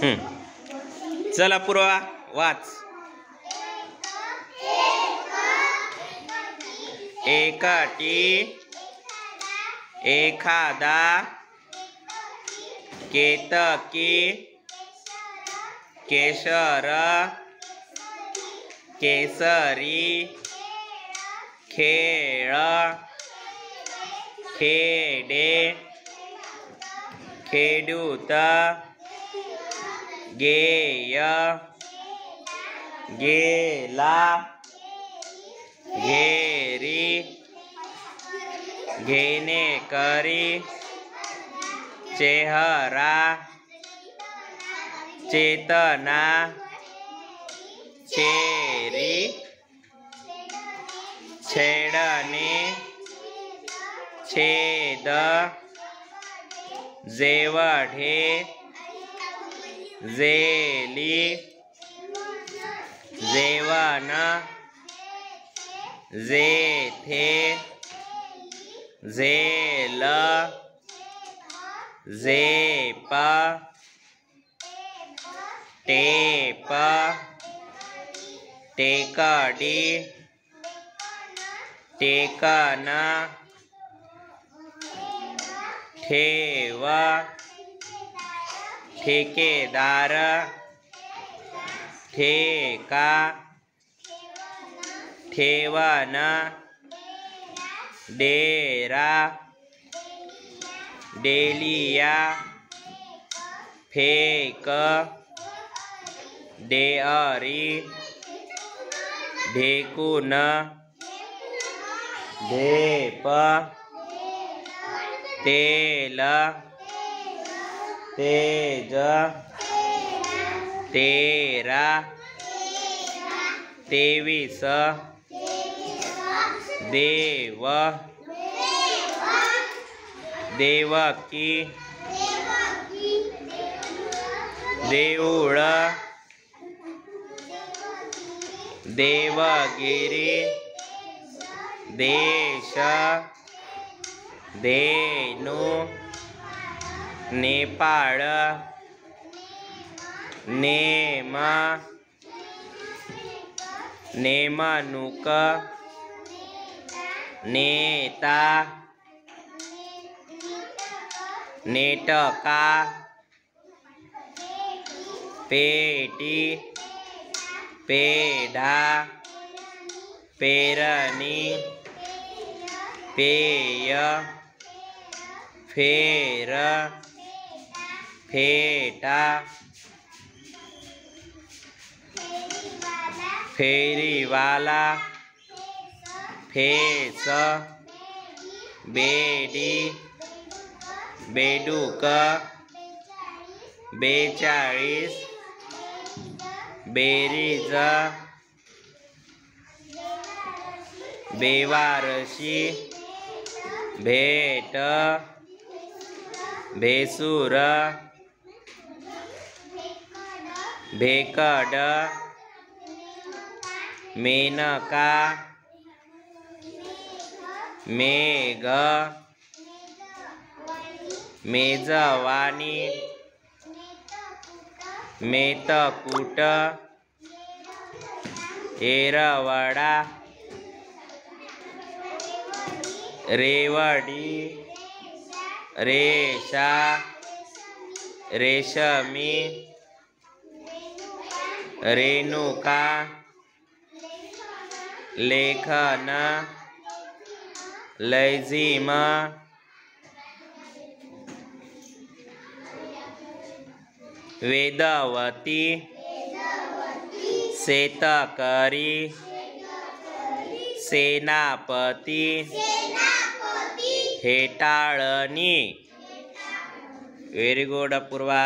चला पूर्वा वाच। एकटी एखादा केतकी केशर केसरी खेळ खेडे खेडूत गेय गेला घेरी घेणेकरी चेहरा चेतना चेरी छेडणे छेद जेवढे जेली जेवण जेथे झेल झेप टेप टेकडी टेकन ठेव ठेकेदार ठेका ठेवण डेरा डेलिया फेक डेअरी ढेकून ढेप तेल तेज तेरा तेवीस देव देवकी देऊळ देवगिरी देश धेनु नेपाळ नेम नेमणूक नेता नेटका पेटी पेढा पेरणी पेय फेर फेटा फेरीवाला फेस बेडी बेडूक 42 बेरीज बेवारशी भेट भेसूर भेकड मेनका मेघ मेजवानी मेतकूट एरवडा रेवडी रेषा रेशमी रेणुका लेखन लैजिम वेदवती सेतकरी सेनापती हेटाळणी। व्हेरी गुड पूर्वा।